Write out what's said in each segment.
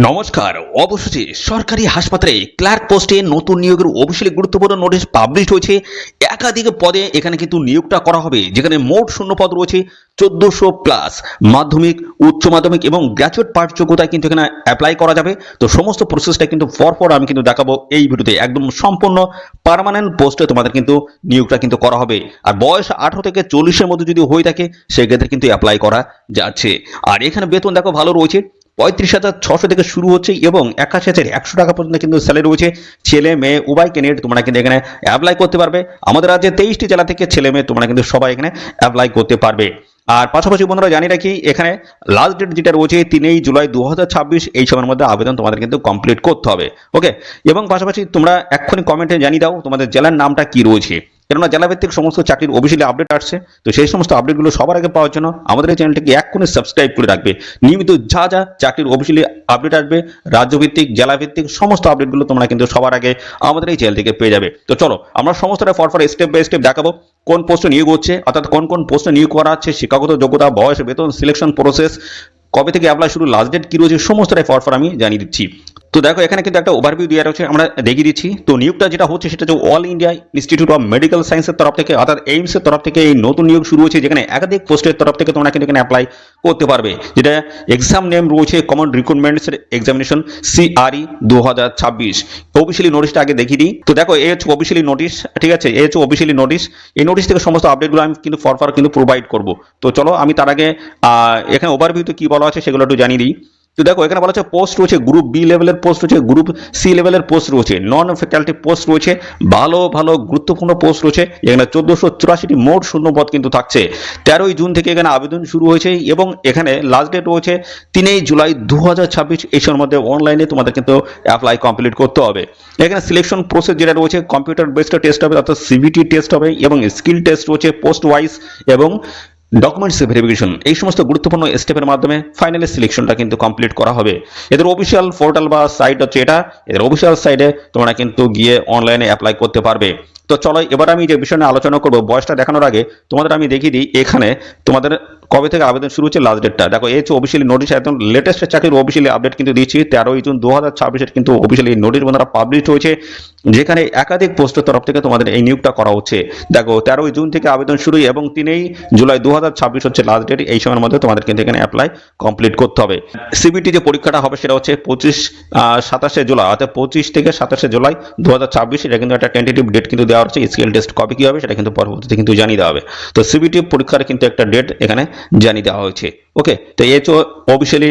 নমস্কার। অবশেষে সরকারি হাসপাতালে ক্লার্ক পোস্টে নতুন নিয়োগের অফিসিয়ালি গুরুত্বপূর্ণ নোটিশ পাবলিশ হয়েছে। একাধিক পদে এখানে কিন্তু নিয়োগটা করা হবে, যেখানে মোট শূন্য পদ রয়েছে 1400 প্লাস। মাধ্যমিক, উচ্চ মাধ্যমিক এবং গ্র্যাজুয়েট পাস যোগ্যতায় কিন্তু এখানে অ্যাপ্লাই করা যাবে। তো সমস্ত প্রসেসটা কিন্তু পর আমি কিন্তু দেখাবো এই ভিডিওতে। একদম সম্পূর্ণ পার্মানেন্ট পোস্টে তোমাদের কিন্তু নিয়োগটা কিন্তু করা হবে। আর বয়স 18 থেকে 40-এর মধ্যে যদি হয়ে থাকে সেক্ষেত্রে কিন্তু অ্যাপ্লাই করা যাচ্ছে। আর এখানে বেতন দেখো ভালো রয়েছে, 35,600 থেকে শুরু হচ্ছে এবং 81,100 টাকা পর্যন্ত কিন্তু স্যালারি রয়েছে। ছেলে মেয়ে উভয় ক্যান্ডিডেট তোমরা কিন্তু এখানে অ্যাপ্লাই করতে পারবে। আমাদের রাজ্যে 23টি জেলা থেকে ছেলে মেয়ে তোমরা কিন্তু সবাই এখানে অ্যাপ্লাই করতে পারবে। আর পাশাপাশি বন্ধুরা জানি রাখি, এখানে লাস্ট ডেট যেটা রয়েছে 3 জুলাই 2026, এই সময়ের মধ্যে আবেদন তোমাদের কিন্তু কমপ্লিট করতে হবে। ওকে, এবং পাশাপাশি তোমরা এক্ষুনি কমেন্টে জানিয়ে দাও তোমাদের জেলার নামটা কি রয়েছে, কেননা জেলাভিত্তিক সমস্ত চাকরির অফিসিয়ালি আপডেট আসছে। তো সেই সমস্ত আপডেটগুলো সবার আগে পাওয়ার জন্য আমাদের এই চ্যানেলটিকে এক্ষুনি সাবস্ক্রাইব করে রাখবে। নিয়মিত যা যা চাকরির অফিসিয়ালি আপডেট আসবে, রাজ্যভিত্তিক জেলাভিত্তিক সমস্ত আপডেটগুলো তোমরা কিন্তু সবার আগে আমাদের এই চ্যানেল থেকে পেয়ে যাবে। তো চলো আমরা সমস্তটা ফর স্টেপ বাই স্টেপ দেখাবো কোন পোস্টে নিয়োগ হচ্ছে, অর্থাৎ কোন পোস্টে নিয়োগ করা হচ্ছে, শিক্ষাগত যোগ্যতা, বয়স, বেতন, সিলেকশন প্রসেস, কবে থেকে অ্যাপ্লাই শুরু, লাস্ট ডেট কি রয়েছে, সমস্তটাই ফর আমি জানিয়ে দিচ্ছি। তো দেখো এখানে কিন্তু একটা ওভারভিউ দেওয়া রয়েছে, আমরা দেখিয়ে দিচ্ছি। তো নিয়োগটা যেটা হচ্ছে সেটা হচ্ছে all India institute of medical সায়েন্সের তরফ থেকে, অর্থাৎ এইমসের তরফ থেকে এই নতুন নিয়োগ শুরু হয়েছে, যেখানে একাধিক পোস্টের তরফ থেকে তোমরা কিন্তু এখানে অ্যাপ্লাই করতে পারবে। যেটা এক্সাম নেম রয়েছে common recruitments examination CRE 2026। Officially নোটিশটা আগে দেখিয়ে দিই। তো দেখো এই হচ্ছে অফিসিয়ালি নোটিশ, ঠিক আছে, এই হচ্ছে অফিসিয়ালি নোটিশ। এই নোটিশ থেকে সমস্ত আপডেটগুলো আমি কিন্তু ফর কিন্তু প্রোভাইড করব। তো চলো আমি তার আগে এখানে ওভারভিউতে কি বলা আছে সেগুলো একটু জানিয়ে দিই। তো দেখো এখানে বলা হচ্ছে পোস্ট রয়েছে গ্রুপ বি লেভেলের পোস্ট রয়েছে, গ্রুপ সি লেভেলের পোস্ট রয়েছে, নন ফ্যাকাল্টি পোস্ট রয়েছে, ভালো গুরুত্বপূর্ণ পোস্ট রয়েছে। এখানে 1484টি মোট শূন্যপদ কিন্তু থাকছে। 13 জুন থেকে এখানে আবেদন শুরু হয়েছে এবং এখানে লাস্ট ডেট রয়েছে 3 জুলাই 2026। এই সময়ের মধ্যে অনলাইনে তোমাদের কিন্তু অ্যাপ্লাই কমপ্লিট করতে হবে। এখানে সিলেকশন প্রসেস যেটা রয়েছে কম্পিউটার বেসড টেস্ট হবে, অর্থাৎ CBT টেস্ট হবে, এবং স্কিল টেস্ট রয়েছে পোস্ট ওয়াইজ, এবং ডকুমেন্টস ভেরিফিকেশন। এই সমস্ত গুরুত্বপূর্ণ স্টেপের মাধ্যমে ফাইনালি সিলেকশনটা কিন্তু কমপ্লিট করা হবে। এদের অফিসিয়াল পোর্টাল বা সাইট হচ্ছে এটা, এদের অফিসিয়াল সাইটে তোমরা কিন্তু গিয়ে অনলাইনে অ্যাপ্লাই করতে পারবে। তো চলো এবার আমি যে বিষয় নিয়ে আলোচনা করবো, বয়সটা দেখানোর আগে তোমাদের আমি দেখিয়ে দিই এখানে তোমাদের কবে থেকে আবেদন শুরু হচ্ছে, লাস্ট ডেটটা দেখো। এই হচ্ছে অফিসিয়ালি নোটিশ, একদম লেটেস্ট চাকরির অফিসিয়ালি আপডেট কিন্তু দিচ্ছি। 13 জুন 2026 কিন্তু অফিসিয়ালি নোটিশ বন্ধুরা পাবলিশ হয়েছে, যেখানে একাধিক পোস্টের তরফ থেকে তোমাদের এই নিয়োগটা করা হচ্ছে। দেখো 13 জুন থেকে আবেদন শুরু এবং 3 জুলাই 2026 হচ্ছে লাস্ট ডেট। এই সময়ের মধ্যে তোমাদের কিন্তু এখানে অ্যাপ্লাই কমপ্লিট করতে হবে। CBT যে পরীক্ষাটা হবে সেটা হচ্ছে 27 জুলাই, অর্থাৎ 25 থেকে 27 জুলাই 2026। এটা কিন্তু একটা টেন্টেটিভ ডেট কিন্তু দেওয়া হচ্ছে। স্কিল টেস্ট কবে কি হবে সেটা কিন্তু পরবর্তীতে কিন্তু জানিয়ে দেওয়া হবে। তো CBT পরীক্ষার কিন্তু একটা ডেট এখানে জানিয়ে দেওয়া হয়েছে। ওকে, তো এই হচ্ছে অফিসিয়ালি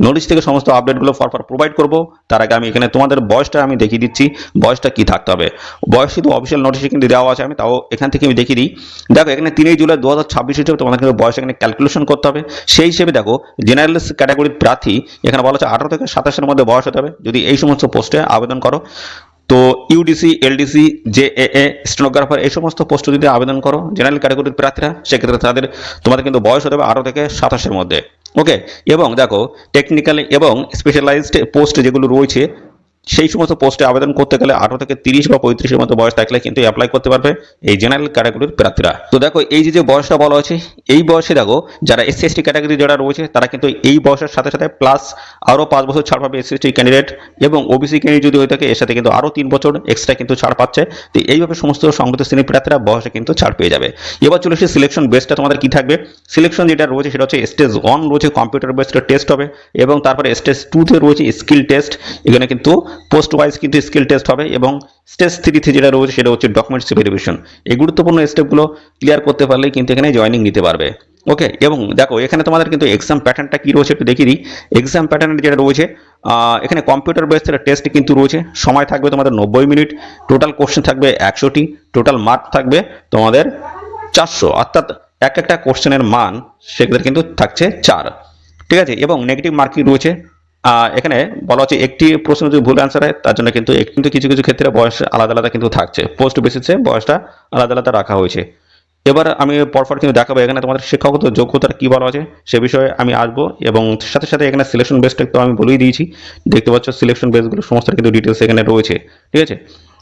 নোটিশ থেকে সমস্ত আপডেটগুলো ফর প্রোভাইড করব। তার আগে আমি এখানে তোমাদের বয়সটা আমি দেখিয়ে দিচ্ছি, বয়সটা কি থাকতে হবে। বয়স কিন্তু অফিসিয়াল নোটিশে কিন্তু দেওয়া আছে, আমি তাও এখান থেকে আমি দেখিয়ে দিই। দেখো এখানে 3 জুলাই 2026 হিসেবে তোমাদের কিন্তু বয়স এখানে ক্যালকুলেশন করতে হবে। সেই হিসেবে দেখো জেনারেল ক্যাটাগরির প্রার্থী এখানে বলা হচ্ছে 18 থেকে 27-এর মধ্যে বয়স হতে হবে যদি এই সমস্ত পোস্টে আবেদন করো। তো UDC, LDC, JAA, স্টেনোগ্রাফার, এই সমস্ত পোস্টে যদি আবেদন করো জেনারেল ক্যাটাগরির প্রার্থীরা, সেক্ষেত্রে তোমাদের কিন্তু বয়স হতে হবে 18 থেকে 27-এর মধ্যে। ওকে, এবং দেখো টেকনিক্যাল এবং স্পেশালাইজড পোস্ট যেগুলো রয়েছে সেই সমস্ত পোস্টে আবেদন করতে গেলে 18 থেকে 30 বা 35-এর মতো বয়স থাকলে কিন্তু অ্যাপ্লাই করতে পারবে এই জেনারেল ক্যাটাগরির প্রার্থীরা। তো দেখো এই যে বয়সটা বলা হয়েছে, এই বয়সে দেখো যারা SC/ST ক্যাটাগরি যারা রয়েছে তারা কিন্তু এই বয়সের সাথে সাথে প্লাস আরও 5 বছর ছাড় পাবে SC/ST ক্যান্ডিডেট, এবং OBC ক্যান্ডিডেট যদি হয়ে থাকে এর সাথে কিন্তু আরও 3 বছর এক্সট্রা কিন্তু ছাড় পাচ্ছে। তো এইভাবে সমস্ত সংগঠিত শ্রেণীর প্রার্থীরা বয়সে কিন্তু ছাড় পেয়ে যাবে। এবার চলে এসে সিলেকশন বেসটা তোমাদের কি থাকবে। সিলেকশন যেটা রয়েছে সেটা হচ্ছে স্টেজ 1 রয়েছে কম্পিউটার বেসড টেস্ট হবে, এবং তারপরে স্টেজ 2-তে রয়েছে স্কিল টেস্ট। এখানে কিন্তু পোস্ট ওয়াইজ কিন্তু স্কিল টেস্ট হবে, এবং স্টেজ 3-তে যেটা রয়েছে সেটা হচ্ছে ডকুমেন্টস ভেরিফিকেশন। এই গুরুত্বপূর্ণ স্টেপগুলো ক্লিয়ার করতে পারলেই কিন্তু এখানে জয়েনিং নিতে পারবে। ওকে, এবং দেখো এখানে তোমাদের কিন্তু এক্সাম প্যাটার্নটা কি রয়েছে একটু দেখিয়ে দিই। এক্সাম প্যাটার্নের যেটা রয়েছে এখানে কম্পিউটার বেসড টেস্ট কিন্তু রয়েছে। সময় থাকবে তোমাদের 90 মিনিট, টোটাল কোশ্চেন থাকবে 100টি, টোটাল মার্ক থাকবে তোমাদের 400, অর্থাৎ একটা কোশ্চেনের মান সেক্ষেত্রে কিন্তু থাকছে 4, ঠিক আছে। এবং নেগেটিভ মার্কিং রয়েছে। এখানে বলা হচ্ছে একটি প্রশ্ন যদি ভুল অ্যান্সার হয় তার জন্য কিন্তু কিছু ক্ষেত্রে বয়স আলাদা কিন্তু থাকছে, পোস্ট বেসিসে বয়সটা আলাদা রাখা হয়েছে। এবার আমি পরপর কিন্তু দেখাবো এখানে তোমাদের শিক্ষাগত যোগ্যতার কি বলা আছে সে বিষয়ে আমি আসবো, এবং সাথে সাথে এখানে সিলেকশন বেসটা তো আমি বলেই দিয়েছি। দেখতে পাচ্ছ সিলেকশন বেসগুলো সমস্ত কিন্তু ডিটেলস এখানে রয়েছে, ঠিক আছে,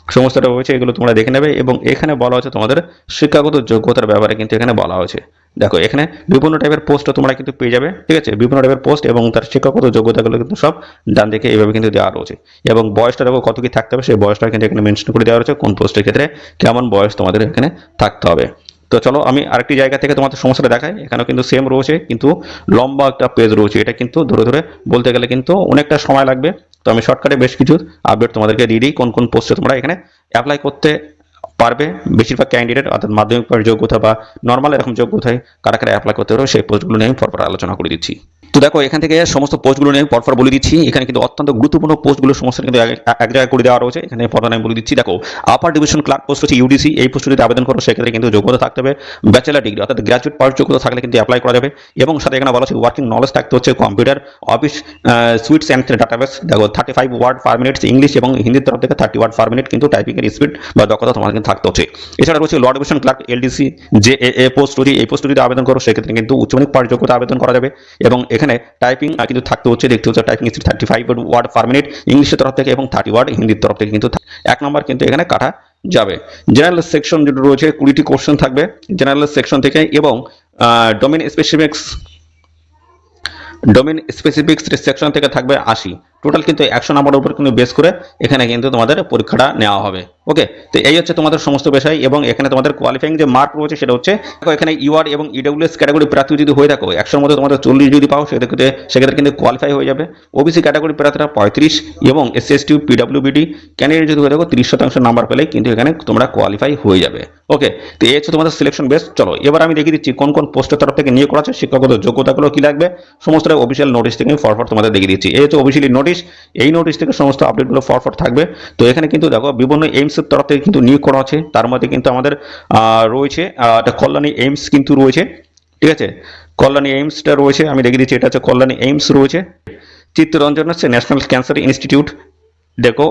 সমস্তটা রয়েছে, এগুলো তোমরা দেখে নেবে। এবং এখানে বলা হচ্ছে তোমাদের শিক্ষাগত যোগ্যতার ব্যাপারে কিন্তু এখানে বলা হয়েছে। দেখো এখানে বিভিন্ন টাইপের পোস্ট তোমরা কিন্তু পেয়ে যাবে, ঠিক আছে, বিভিন্ন টাইপের পোস্ট এবং তার শিক্ষাগত যোগ্যতাগুলো কিন্তু সব ডান দিকে এইভাবে কিন্তু দেওয়া রয়েছে। এবং বয়সটা দেখো কত কি থাকতে হবে সেই বয়সটা কিন্তু এখানে মেনশন করে দেওয়া রয়েছে, কোন পোস্টের ক্ষেত্রে কেমন বয়স তোমাদের এখানে থাকতে হবে। তো চলো আমি আরেকটি জায়গা থেকে তোমাদের সমস্যাটা দেখাই। এখানেও কিন্তু সেম রয়েছে, কিন্তু লম্বা একটা পেজ রয়েছে, এটা কিন্তু ধরে ধরে বলতে গেলে কিন্তু অনেকটা সময় লাগবে। তো আমি শর্টকাটে বেশ কিছু আপডেট তোমাদেরকে দিয়ে দিই, কোন কোন পোস্টে তোমরা এখানে অ্যাপ্লাই করতে পারবে। বেশিরভাগ ক্যান্ডিডেট অর্থাৎ মাধ্যমিক পাস যোগ্যতা বা নর্মাল এরকম যোগ্যতায় কারা কারা অ্যাপ্লাই করতে পারবে সেই পোস্টগুলো নিয়ে আমি পরপর আলোচনা করে দিচ্ছি। তো দেখো এখান থেকে সমস্ত পোস্টগুলো নিয়ে পরপর বলে দিচ্ছি। এখানে কিন্তু অত্যন্ত গুরুত্বপূর্ণ পোস্টগুলো সমস্ত কিন্তু এক জায়গায় করে দেওয়া রয়েছে। এখানে পরপর আমি বলে দিচ্ছি। দেখো আপার ডিভিশন ক্লার্ক পোস্ট হচ্ছে ইউডিসি, এই পোস্টে যদি আবেদন করো সেক্ষেত্রে কিন্তু যোগ্যতা থাকতে হবে ব্যাচেলার ডিগ্রি অর্থাৎ গ্র্যাজুয়েট পাস যোগ্যতা থাকলে কিন্তু অ্যাপ্লাই করা যাবে। এবং সাথে এখানে বলা হচ্ছে ওয়ার্কিং নলেজ থাকতে হচ্ছে computer office sweets and database. দেখো 35 ওয়ার্ড পার মিনিট ইংলিশ এবং হিন্দির তরফ থেকে 30 ওয়ার্ড পার মিনিট কিন্তু টাইপিং এর স্পিড বা দক্ষতা তোমার কিন্তু থাকতে হচ্ছে। এছাড়া রয়েছে ল ডিভিশন ক্লার্ক এলডিসি যে এ পোস্ট রয়েছে, এই পোস্টে যদি আবেদন করো সেক্ষেত্রে কিন্তু উচ্চমাধ্যমিক পাস যোগ্যতা আবেদন করা যাবে। এবং এখানে টাইপিং কিন্তু থাকতে হচ্ছে, দেখতে হচ্ছে typing speed 35 word per minute ইংলিশের তরফ থেকে এবং 30 ওয়ার্ড হিন্দির তরফ থেকে কিন্তু 1 নম্বর কিন্তু এখানে কাটা যাবে। জেনারেল সেকশন যেটা রয়েছে 20টি কোশ্চেন থাকবে জেনারেল সেকশন থেকে, এবং ডোমেন স্পেসিফিক্স সেকশন থেকে থাকবে 80। টোটাল কিন্তু 100 নম্বরের উপর কিন্তু বেস করে এখানে কিন্তু তোমাদের পরীক্ষাটা নেওয়া হবে। ওকে, তো এই হচ্ছে তোমাদের সমস্ত বিষয়। এবং এখানে তোমাদের কোয়ালিফাইং যে মার্ক রয়েছে সেটা হচ্ছে দেখো এখানে ইউআর এবং ইডব্লিউএস ক্যাটাগরি প্রার্থী যদি হয়ে থাকো 100-র মধ্যে তোমাদের 40 যদি পাও সেক্ষেত্রে কিন্তু কোয়ালিফাই হয়ে যাবে। ওবিসি ক্যাটাগরি প্রার্থীরা 35 এবং এসসি এসটি পিডব্লিউবিডি ক্যান্ডিডেট যদি হয়ে থাকো 30% নাম্বার পেলেই কিন্তু এখানে তোমরা কোয়ালিফাই হয়ে যাবে। ওকে, তো এই হচ্ছে তোমাদের সিলেকশন বেস। চলো এবার আমি দেখিয়ে দিচ্ছি কোন কোন পোস্টের তরফ থেকে নিয়োগ করা আছে, শিক্ষাগত যোগ্যতাগুলো কি লাগবে, সমস্ত অফিসিয়াল নোটিশ থেকে ফরফর তোমাদের দেখিয়ে দিচ্ছি। এই হচ্ছে অফিসিয়ালি নোটিশ, এই নোটিশ থেকে সমস্ত আপডেটগুলো ফরফর থাকবে। তো এখানে কিন্তু দেখো বিভিন্ন এইমস এর তরফ থেকে কিন্তু নিয়োগ করা আছে। তার মধ্যে কিন্তু আমাদের রয়েছে একটা কল্যাণী এইমস কিন্তু রয়েছে, ঠিক আছে, কল্যাণী এইমসটা রয়েছে, আমি দেখিয়ে দিচ্ছি। এটা হচ্ছে কল্যাণী এইমস রয়েছে। চিত্তরঞ্জন হচ্ছে ন্যাশনাল ক্যান্সার ইনস্টিটিউট। দেখো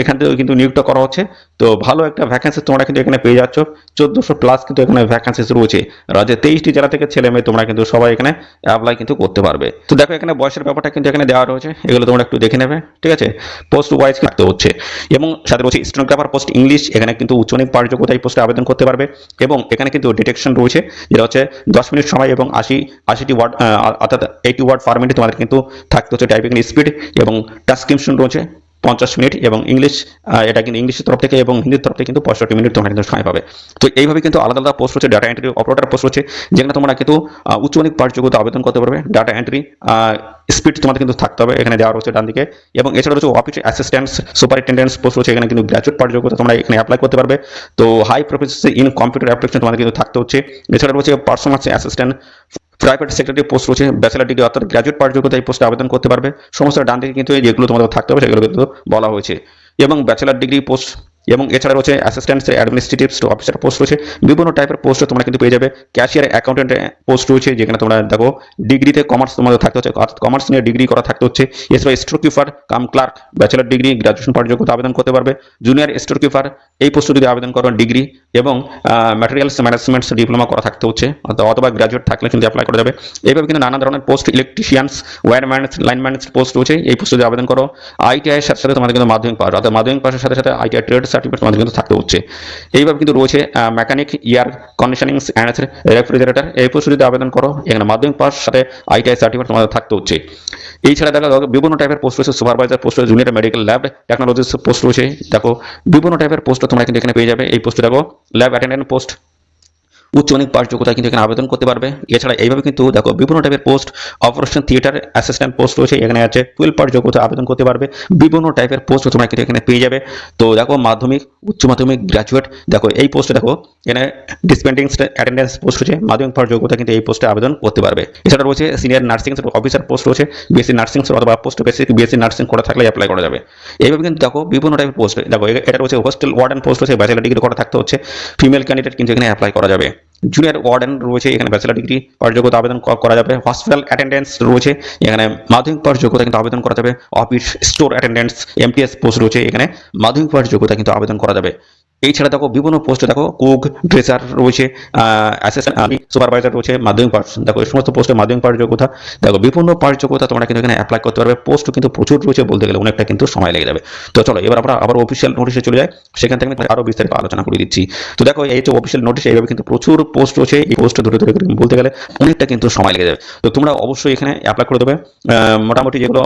এখান থেকে কিন্তু নিয়োগটা করা হচ্ছে। তো ভালো একটা ভ্যাকেন্সি তোমরা কিন্তু এখানে পেয়ে যাচ্ছ, 1400+ কিন্তু এখানে ভ্যাকেন্সিস রয়েছে। রাজ্যের 23টি জেলা থেকে ছেলে মেয়ে তোমরা কিন্তু সবাই এখানে অ্যাপ্লাই কিন্তু করতে পারবে। তো দেখো এখানে বয়সের ব্যাপারটা কিন্তু এখানে দেওয়া রয়েছে, এগুলো তোমরা একটু দেখে নেবে, ঠিক আছে। পোস্ট ওয়াইজ থাকতে হচ্ছে। এবং সাথে রয়েছে স্টেনোগ্রাফার পোস্ট ইংলিশ, এখানে কিন্তু উচ্চমাধ্যমিক পাস যোগ্যতা এই পোস্টে আবেদন করতে পারবে। এবং এখানে কিন্তু ডিটেকশন রয়েছে, যেটা হচ্ছে 10 মিনিট সময় এবং 80টি ওয়ার্ড অর্থাৎ 80 ওয়ার্ড পার মিনিট তোমাদের কিন্তু থাকতে হচ্ছে টাইপিং স্পিড। এবং ট্রান্সক্রিপশন রয়েছে 50 মিনিট এবং ইংলিশ, এটা কিন্তু ইংলিশের তরফ থেকে এবং হিন্দির তরফ থেকে কিন্তু 65 মিনিট তোমরা কিন্তু সময় পাবে। তো এইভাবে কিন্তু আলাদা আলাদা পোস্ট হচ্ছে। ডাটা এন্ট্রি অপারেটর পোস্ট হচ্ছে, যেখানে তোমরা কিন্তু উচ্চমাধ্যমিক পাস যোগ্যতা আবেদন করতে পারবে। ডাটা এন্ট্রি স্পিড তোমাদের কিন্তু থাকতে হবে, এখানে দেওয়া রয়েছে ডান দিকে। এবং এছাড়া রয়েছে অফিস অ্যাসিস্ট্যান্ট সুপারিনটেন্ডেন্ট পোস্ট রয়েছে, এখানে কিন্তু গ্র্যাজুয়েট পাস যোগ্যতা তোমরা এখানে অ্যাপ্লাই করতে পারবে। তো high proficiency in computer application তোমাদের কিন্তু থাকতে হচ্ছে। এছাড়া রয়েছে personal assistant private secretary post রয়েছে, ব্যাচেলার ডিগ্রি অর্থাৎ গ্র্যাজুয়েট পাস যোগ্যতা এই পোস্টে আবেদন করতে পারবে। সমস্ত ডান দিকে কিন্তু যেগুলো তোমাদের থাকতে হবে সেগুলো কিন্তু বলা হয়েছে। এবং ব্যাচেলার ডিগ্রি পোস্ট, এবং এছাড়া রয়েছে অ্যাসিস্ট্যান্ট অ্যাডমিনিস্ট্রেটিভ অফিসার পোস্ট রয়েছে। বিভিন্ন টাইপের পোস্ট তোমরা কিন্তু পেয়ে যাবে। ক্যাশিয়ার অ্যাকাউন্টেন্ট পোস্ট রয়েছে, যেখানে তোমরা দেখো ডিগ্রিতে কমার্স তোমাদের থাকতে হচ্ছে, অর্থাৎ কমার্স নিয়ে ডিগ্রি করা থাকতে হচ্ছে। এছাড়া store keeper cum clerk bachelor degree graduation pass যোগ্যতা আবেদন করতে পারবে। জুনিয়র স্টোর কিপার এই পোস্টে যদি আবেদন করো ডিগ্রি এবং ম্যাটেরিয়ালস ম্যানেজমেন্ট ডিপ্লোমা করা থাকতে হচ্ছে, অথবা গ্র্যাজুয়েট থাকলে কিন্তু অ্যাপ্লাই করা যাবে। এইভাবে কিন্তু নানা ধরনের post electricians wireman lineman post রয়েছে, এই পোস্টে যদি আবেদন করো। আইটিআই এর সাথে সাথে তোমাদের কিন্তু মাধ্যমিক পাস, অর্থাৎ মাধ্যমিক পাসের সাথে সাথে আইটিআই ট্রেড সার্টিফিকেট তোমাদের কিন্তু থাকতে হচ্ছে। এইভাবে কিন্তু রয়েছে mechanic air conditioning and refrigerator, এই পোস্টে যদি আবেদন করো এখানে মাধ্যমিক পাস সাথে আইটিআই সার্টিফিকেট তোমাদের থাকতে হচ্ছে। এই ছাড়া দেখো বিভিন্ন টাইপের পোস্ট রয়েছে, সুপারভাইজার পোস্ট রয়েছে, junior medical lab technologist post রয়েছে। দেখো বিভিন্ন টাইপের পোস্ট তোমরা কিন্তু এখানে পেয়ে যাবে। এই পোস্টে দেখো ল্যাব অ্যাটেন্ডেন্ট পোস্ট উচ্চমাধ্যমিক পাস যোগ্যতা কিন্তু এখানে আবেদন করতে পারবে। এছাড়া এইভাবে কিন্তু দেখো বিভিন্ন টাইপের post operation theatre assistant post রয়েছে, এখানে আছে 12 পাস যোগ্যতা আবেদন করতে পারবে। বিভিন্ন টাইপের পোস্ট তোমরা কিন্তু এখানে পেয়ে যাবে। তো দেখো মাধ্যমিক উচ্চ মাধ্যমিক গ্র্যাজুয়েট, দেখো এই পোস্টে দেখো এখানে ডিসপেন্ডিং অ্যাটেন্ডেন্স পোস্ট রয়েছে, মাধ্যমিক পাস যোগ্যতা কিন্তু এই পোস্টে আবেদন করতে পারবে। এছাড়া রয়েছে সিনিয়র নার্সিং অফিসার পোস্ট রয়েছে, বিএসসি নার্সিং অথবা পোস্ট বেসিক বিএসসি নার্সিং করা থাকলে অ্যাপ্লাই করা যাবে। এইভাবে কিন্তু দেখো বিভিন্ন টাইপের পোস্ট, দেখো এটা রয়েছে হোস্টেল ওয়ার্ডেন পোস্ট রয়েছে, ব্যাচেলার ডিগ্রি করা থাকতে হচ্ছে। ফিমেল ক্যান্ডিডেট কিন্তু এখানে অ্যাপ্লাই করা যাবে। জুনিয়র ওয়ার্ডেন রয়েছে, এখানে ব্যাচেলার ডিগ্রি পাস যোগ্যতা আবেদন করা যাবে। হসপিটাল অ্যাটেন্ডেন্স রয়েছে, এখানে মাধ্যমিক পাস যোগ্যতা কিন্তু আবেদন করা যাবে। Office store attendance MTS post রয়েছে, এখানে মাধ্যমিক পাস যোগ্যতা কিন্তু আবেদন করা যাবে। এছাড়া দেখো বিভিন্ন পোস্টে দেখো কুক, ড্রেসার রয়েছে, অ্যাসিস্ট্যান্ট সুপারভাইজার রয়েছে, মাধ্যমিক পাস। দেখো এই সমস্ত পোস্টে মাধ্যমিক পাস যোগ্যতা, দেখো বিভিন্ন পাস যোগ্যতা তোমরা কিন্তু এখানে অ্যাপ্লাই করতে পারবে। পোস্টও কিন্তু প্রচুর রয়েছে, বলতে গেলে অনেকটা কিন্তু সময় লেগে যাবে। তো চলো এবার আমরা আবার অফিসিয়াল নোটিশে চলে যাই, সেখান থেকে আমি আরো বিস্তারিত আলোচনা করে দিচ্ছি। তো দেখো এই যে অফিসিয়াল নোটিশ, এইভাবে কিন্তু প্রচুর পোস্ট রয়েছে, এই পোস্টে ধরে ধরে বলতে গেলে অনেকটা কিন্তু সময় লেগে যাবে। তো তোমরা অবশ্যই এখানে অ্যাপ্লাই করে দেবে। মোটামুটি যেগুলো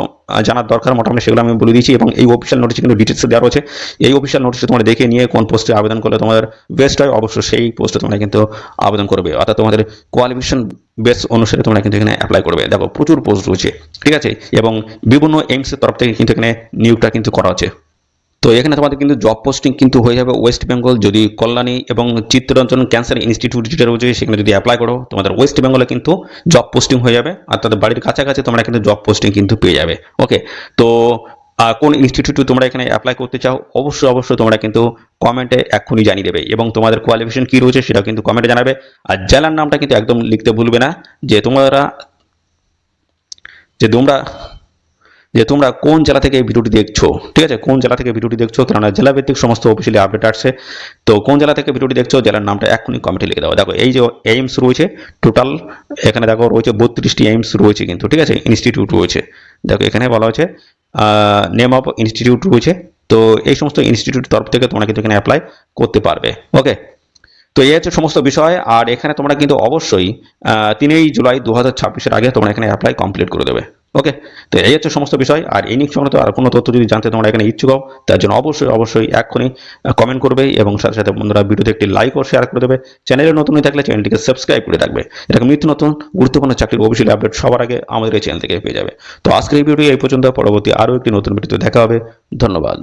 জানার দরকার মোটামুটি সেগুলো আমি বলে দিয়েছি, এবং এই অফিসিয়াল নোটিশে কিন্তু ডিটেলস দেওয়া রয়েছে। এই অফিসিয়াল নোটিশে তোমরা দেখে নিয়ে কোন পোস্টে আবেদন করলে তোমাদের বেস্ট হয়, অবশ্যই সেই পোস্টে তোমরা কিন্তু আবেদন করবে, অর্থাৎ তোমাদের কোয়ালিফিকেশন বেস অনুসারে তোমরা কিন্তু এখানে অ্যাপ্লাই করবে। দেখো প্রচুর পোস্ট রয়েছে, ঠিক আছে, এবং বিভিন্ন এইমস এর তরফ থেকে কিন্তু এখানে নিয়োগটা কিন্তু করা হচ্ছে। তো এখানে তোমাদের কিন্তু জব পোস্টিং কিন্তু হয়ে যাবে ওয়েস্ট বেঙ্গল, যদি কল্যাণী এবং চিত্তরঞ্জন ক্যান্সার ইনস্টিটিউট যেটা রয়েছে সেখানে যদি অ্যাপ্লাই করো, তোমাদের ওয়েস্ট বেঙ্গলে কিন্তু জব পোস্টিং হয়ে যাবে, আর তাদের বাড়ির কাছাকাছি তোমরা কিন্তু জব পোস্টিং কিন্তু পেয়ে যাবে। ওকে, তো কোন ইনস্টিটিউটে তোমরা এখানে অ্যাপ্লাই করতে চাও অবশ্যই অবশ্যই তোমরা কিন্তু কমেন্টে এক্ষুনি জানিয়ে দেবে, এবং তোমাদের কোয়ালিফিকেশন কি রয়েছে সেটাও কিন্তু কমেন্টে জানাবে। আর জেলার নামটা কিন্তু একদম লিখতে ভুলবে না, যে তোমরা যে তোমরা যে তোমরা কোন জেলা থেকে এই ভিডিওটি দেখছো, ঠিক আছে, কোন জেলা থেকে ভিডিওটি দেখছো, কেননা জেলা ভিত্তিক সমস্ত অফিসিয়ালি আপডেট আসছে। তো কোন জেলা থেকে ভিডিওটি দেখছো, জেলার নামটা এখনই কমেন্টে লিখে দাও। দেখো এই যে এইমস রয়েছে টোটাল, এখানে দেখো রয়েছে 32টি এইমস রয়েছে কিন্তু, ঠিক আছে, ইনস্টিটিউট রয়েছে। দেখো এখানে বলা হয়েছে নেম অফ ইনস্টিটিউট রয়েছে। তো এই সমস্ত ইনস্টিটিউট তরফ থেকে তোমরা কিন্তু এখানে অ্যাপ্লাই করতে পারবে। ওকে, তো এই হচ্ছে সমস্ত বিষয়। আর এখানে তোমরা কিন্তু অবশ্যই 3 জুলাই 2026-এর আগে তোমরা এখানে অ্যাপ্লাই কমপ্লিট করে দেবে। ওকে, তো এই হচ্ছে সমস্ত বিষয়। আর এই নিয়ে সংক্রান্ত আর কোনো তথ্য যদি জানতে তোমরা এখানে ইচ্ছুক হও, তার জন্য অবশ্যই অবশ্যই এক্ষুনি কমেন্ট করবে, এবং সাথে সাথে বন্ধুরা ভিডিওতে একটি লাইক ও শেয়ার করে দেবে। চ্যানেলে নতুন হয়ে থাকলে চ্যানেলটিকে সাবস্ক্রাইব করে রাখবে, এরকম নিত্য নতুন গুরুত্বপূর্ণ চাকরির অফিসিয়াল আপডেট সবার আগে আমাদের এই চ্যানেল থেকে পেয়ে যাবে। তো আজকের এই ভিডিও এই পর্যন্ত, পরবর্তী আরও একটি নতুন ভিডিওতে দেখা হবে। ধন্যবাদ।